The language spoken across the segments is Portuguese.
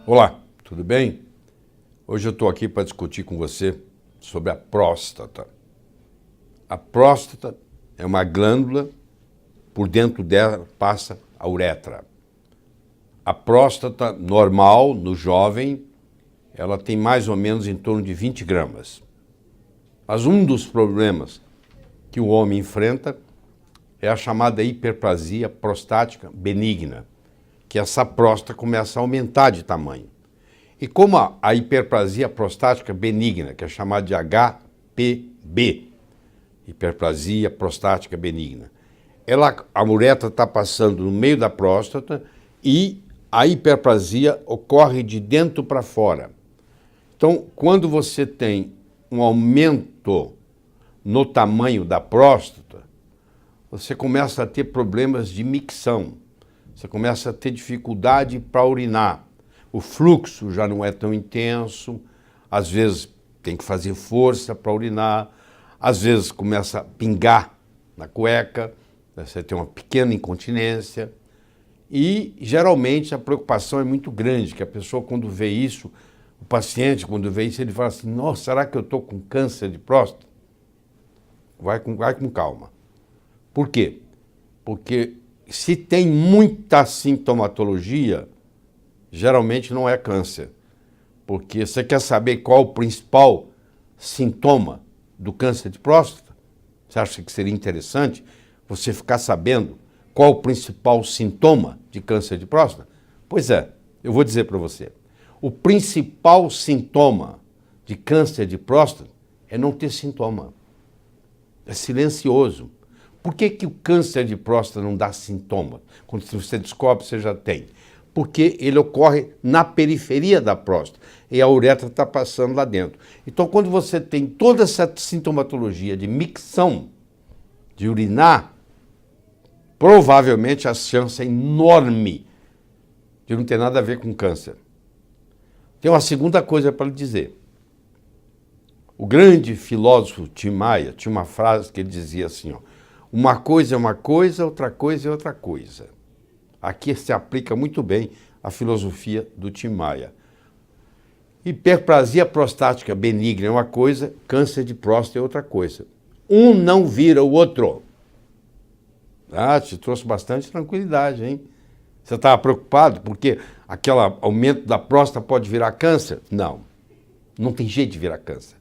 Olá, tudo bem? Hoje eu estou aqui para discutir com você sobre a próstata. A próstata é uma glândula, por dentro dela passa a uretra. A próstata normal, no jovem, ela tem mais ou menos em torno de 20 gramas. Mas um dos problemas que o homem enfrenta é a chamada hiperplasia prostática benigna, que essa próstata começa a aumentar de tamanho. E como a hiperplasia prostática benigna, que é chamada de HPB, hiperplasia prostática benigna, a uretra está passando no meio da próstata e a hiperplasia ocorre de dentro para fora. Então, quando você tem um aumento no tamanho da próstata, você começa a ter problemas de micção, você começa a ter dificuldade para urinar. O fluxo já não é tão intenso, às vezes tem que fazer força para urinar, às vezes começa a pingar na cueca, você tem uma pequena incontinência e geralmente a preocupação é muito grande, que a pessoa quando vê isso, o paciente quando vê isso, ele fala assim, nossa, será que eu estou com câncer de próstata? Vai com calma. Por quê? Porque se tem muita sintomatologia, geralmente não é câncer. Porque você quer saber qual o principal sintoma do câncer de próstata? Você acha que seria interessante você ficar sabendo qual o principal sintoma de câncer de próstata? Pois é, eu vou dizer para você. O principal sintoma de câncer de próstata é não ter sintoma. É silencioso. Por que o câncer de próstata não dá sintoma? Quando você descobre, você já tem. Porque ele ocorre na periferia da próstata e a uretra está passando lá dentro. Então, quando você tem toda essa sintomatologia de micção, de urinar, provavelmente a chance é enorme de não ter nada a ver com câncer. Tem uma segunda coisa para lhe dizer. O grande filósofo Tim Maia tinha uma frase que ele dizia assim, ó, uma coisa é uma coisa, outra coisa é outra coisa. Aqui se aplica muito bem a filosofia do Tim Maia. Hiperplasia prostática benigna é uma coisa, câncer de próstata é outra coisa. Um não vira o outro. Ah, te trouxe bastante tranquilidade, hein? Você estava preocupado porque aquele aumento da próstata pode virar câncer? Não, não tem jeito de virar câncer.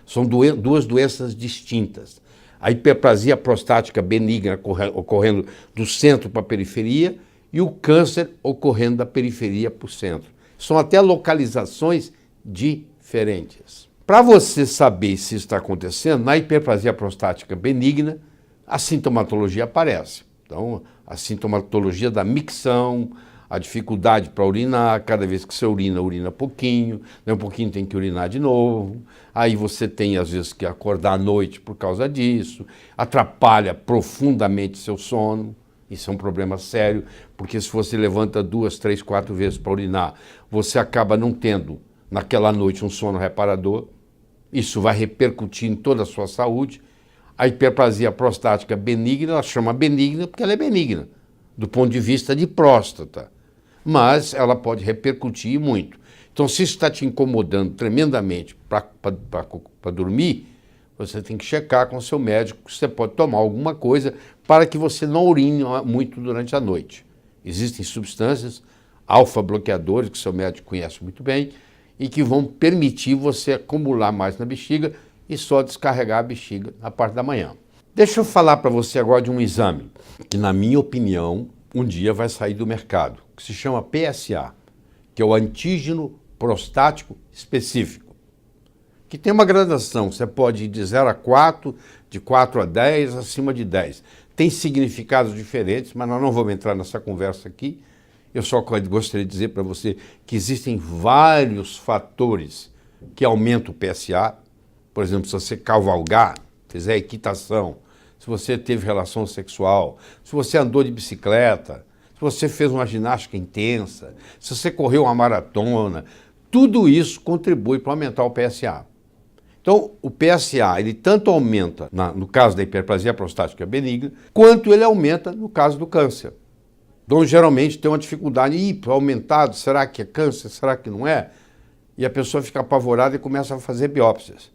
São duas doenças distintas. A hiperplasia prostática benigna ocorrendo do centro para a periferia e o câncer ocorrendo da periferia para o centro. São até localizações diferentes. Para você saber se isso está acontecendo, na hiperplasia prostática benigna, a sintomatologia aparece. Então, a sintomatologia da micção, a dificuldade para urinar, cada vez que você urina pouquinho, um pouquinho tem que urinar de novo, aí você tem às vezes que acordar à noite por causa disso, atrapalha profundamente seu sono, isso é um problema sério, porque se você levanta 2, 3, 4 vezes para urinar, você acaba não tendo naquela noite um sono reparador, isso vai repercutir em toda a sua saúde. A hiperplasia prostática benigna, ela chama benigna porque ela é benigna, do ponto de vista de próstata. Mas ela pode repercutir muito. Então, se isso está te incomodando tremendamente para dormir, você tem que checar com o seu médico se você pode tomar alguma coisa para que você não urine muito durante a noite. Existem substâncias alfa-bloqueadores, que o seu médico conhece muito bem, e que vão permitir você acumular mais na bexiga e só descarregar a bexiga na parte da manhã. Deixa eu falar para você agora de um exame que, na minha opinião, um dia vai sair do mercado, que se chama PSA, que é o antígeno prostático específico, que tem uma gradação, você pode ir de 0 a 4, de 4 a 10, acima de 10. Tem significados diferentes, mas nós não vamos entrar nessa conversa aqui. Eu só gostaria de dizer para você que existem vários fatores que aumentam o PSA. Por exemplo, se você cavalgar, fizer equitação, se você teve relação sexual, se você andou de bicicleta, se você fez uma ginástica intensa, se você correu uma maratona, tudo isso contribui para aumentar o PSA. Então, o PSA, ele tanto aumenta no caso da hiperplasia prostática benigna, quanto ele aumenta no caso do câncer. Então, geralmente, tem uma dificuldade. Ih, aumentado, será que é câncer? Será que não é? E a pessoa fica apavorada e começa a fazer biópsias.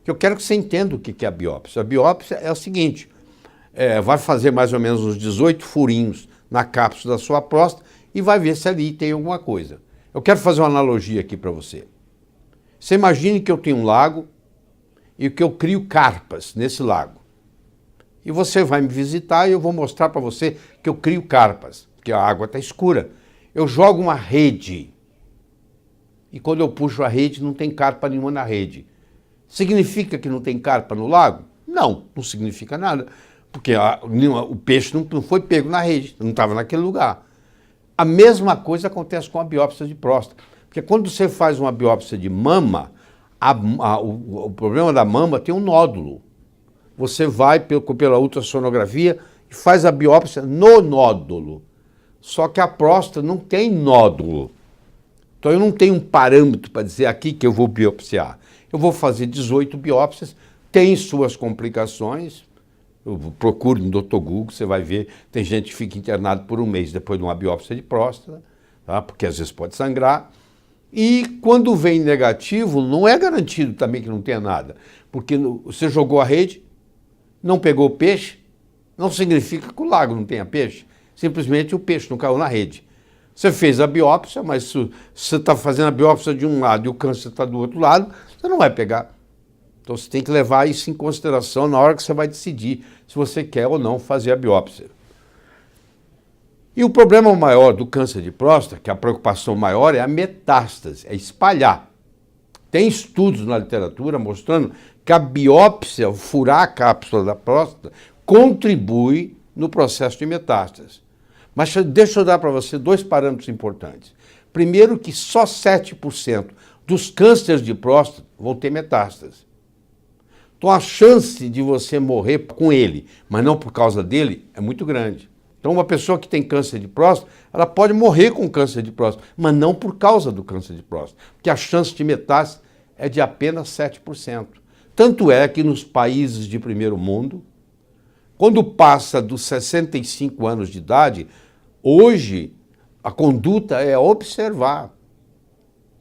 Eu quero que você entenda o que é a biópsia. A biópsia é o seguinte, vai fazer mais ou menos uns 18 furinhos na cápsula da sua próstata e vai ver se ali tem alguma coisa. Eu quero fazer uma analogia aqui para você. Você imagine que eu tenho um lago e que eu crio carpas nesse lago. E você vai me visitar e eu vou mostrar para você que eu crio carpas, porque a água está escura. Eu jogo uma rede e quando eu puxo a rede não tem carpa nenhuma na rede. Significa que não tem carpa no lago? Não, não significa nada, porque o peixe não foi pego na rede, não estava naquele lugar. A mesma coisa acontece com a biópsia de próstata, porque quando você faz uma biópsia de mama, o problema da mama tem um nódulo. Você vai pela ultrassonografia e faz a biópsia no nódulo. Só que a próstata não tem nódulo. Então eu não tenho um parâmetro para dizer aqui que eu vou biopsiar. Eu vou fazer 18 biópsias, tem suas complicações. Procure no Dr. Google, você vai ver, tem gente que fica internado por um mês depois de uma biópsia de próstata, tá? Porque às vezes pode sangrar. E quando vem negativo, não é garantido também que não tenha nada. Porque você jogou a rede, não pegou peixe, não significa que o lago não tenha peixe. Simplesmente o peixe não caiu na rede. Você fez a biópsia, mas se você está fazendo a biópsia de um lado e o câncer está do outro lado, você não vai pegar. Então você tem que levar isso em consideração na hora que você vai decidir se você quer ou não fazer a biópsia. E o problema maior do câncer de próstata, que a preocupação maior é a metástase, é espalhar. Tem estudos na literatura mostrando que a biópsia, furar a cápsula da próstata, contribui no processo de metástase. Mas deixa eu dar para você dois parâmetros importantes. Primeiro, que só 7% dos cânceres de próstata vão ter metástase. Então a chance de você morrer com ele, mas não por causa dele, é muito grande. Então uma pessoa que tem câncer de próstata, ela pode morrer com câncer de próstata, mas não por causa do câncer de próstata, porque a chance de metástase é de apenas 7%. Tanto é que nos países de primeiro mundo, quando passa dos 65 anos de idade, hoje a conduta é observar.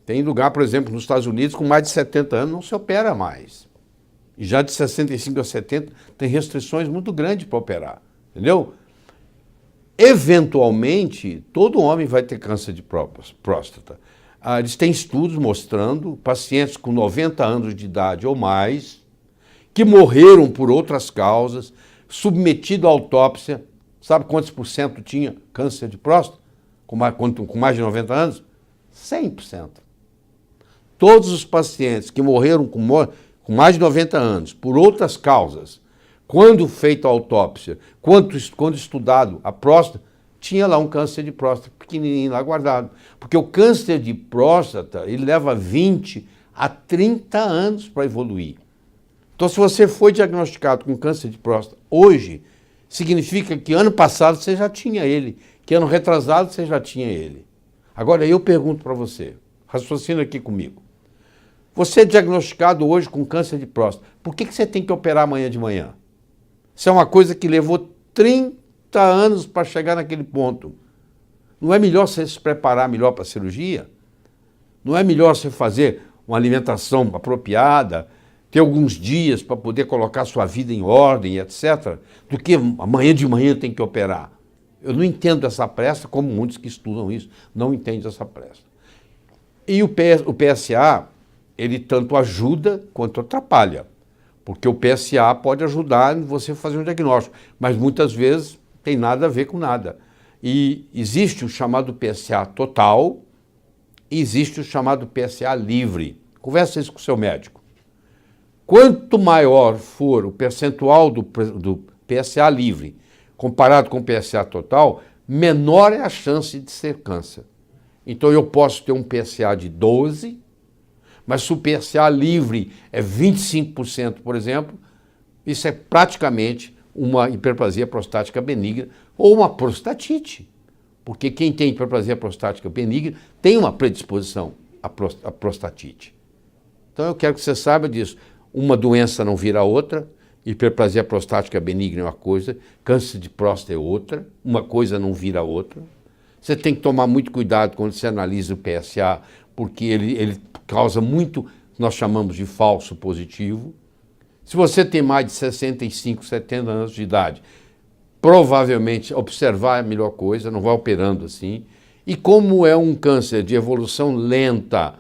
Tem lugar, por exemplo, nos Estados Unidos, com mais de 70 anos não se opera mais. E já de 65 a 70 tem restrições muito grandes para operar, entendeu? Eventualmente, todo homem vai ter câncer de próstata. Eles têm estudos mostrando pacientes com 90 anos de idade ou mais, que morreram por outras causas, submetido à autópsia. Sabe quantos por cento tinha câncer de próstata? Com mais de 90 anos? 100%. Todos os pacientes que morreram com mais de 90 anos, por outras causas, quando feita a autópsia, quando estudado a próstata, tinha lá um câncer de próstata pequenininho lá guardado. Porque o câncer de próstata, ele leva 20 a 30 anos para evoluir. Então, se você foi diagnosticado com câncer de próstata hoje, significa que ano passado você já tinha ele, que ano retrasado você já tinha ele. Agora, eu pergunto para você, raciocina aqui comigo. Você é diagnosticado hoje com câncer de próstata, por que você tem que operar amanhã de manhã? Isso é uma coisa que levou 30 anos para chegar naquele ponto. Não é melhor você se preparar melhor para a cirurgia? Não é melhor você fazer uma alimentação apropriada, ter alguns dias para poder colocar sua vida em ordem, etc., do que amanhã de manhã tem que operar? Eu não entendo essa pressa, como muitos que estudam isso não entendem essa pressa. E o PSA, ele tanto ajuda quanto atrapalha, porque o PSA pode ajudar em você fazer um diagnóstico, mas muitas vezes tem nada a ver com nada. E existe o chamado PSA total e existe o chamado PSA livre. Conversa isso com o seu médico. Quanto maior for o percentual do PSA livre comparado com o PSA total, menor é a chance de ser câncer. Então eu posso ter um PSA de 12, mas se o PSA livre é 25%, por exemplo, isso é praticamente uma hiperplasia prostática benigna ou uma prostatite. Porque quem tem hiperplasia prostática benigna tem uma predisposição à prostatite. Então eu quero que você saiba disso. Uma doença não vira outra Hiperplasia prostática benigna é uma coisa, câncer de próstata é outra, uma coisa não vira a outra. Você tem que tomar muito cuidado quando você analisa o PSA, porque ele causa muito, nós chamamos de falso positivo. Se você tem mais de 65, 70 anos de idade, provavelmente observar é a melhor coisa, não vai operando assim. E como é um câncer de evolução lenta,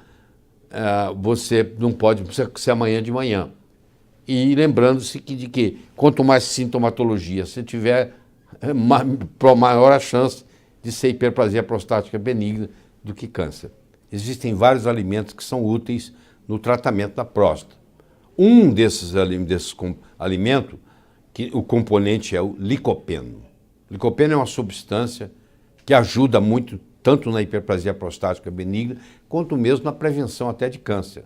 você não pode ser amanhã de manhã. E lembrando-se de que quanto mais sintomatologia você tiver, maior a chance de ser hiperplasia prostática benigna do que câncer. Existem vários alimentos que são úteis no tratamento da próstata. Um desses alimentos, que o componente é o licopeno. O licopeno é uma substância que ajuda muito, tanto na hiperplasia prostática benigna, quanto mesmo na prevenção até de câncer.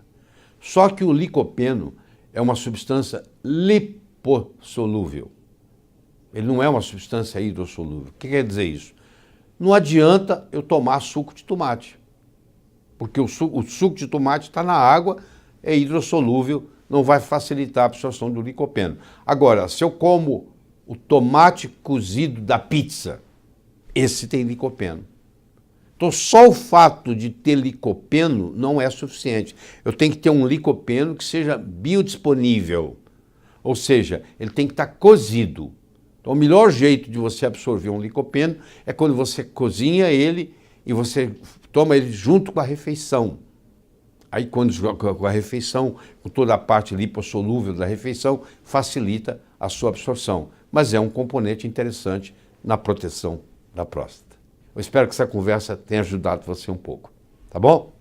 Só que o licopeno é uma substância lipossolúvel. Ele não é uma substância hidrossolúvel. O que quer dizer isso? Não adianta eu tomar suco de tomate, porque o suco de tomate está na água, é hidrossolúvel, não vai facilitar a absorção do licopeno. Agora, se eu como o tomate cozido da pizza, esse tem licopeno. Então, só o fato de ter licopeno não é suficiente. Eu tenho que ter um licopeno que seja biodisponível, ou seja, ele tem que estar cozido. Então, o melhor jeito de você absorver um licopeno é quando você cozinha ele e você toma ele junto com a refeição. Aí, quando com a refeição, com toda a parte lipossolúvel da refeição, facilita a sua absorção. Mas é um componente interessante na proteção da próstata. Eu espero que essa conversa tenha ajudado você um pouco. Tá bom?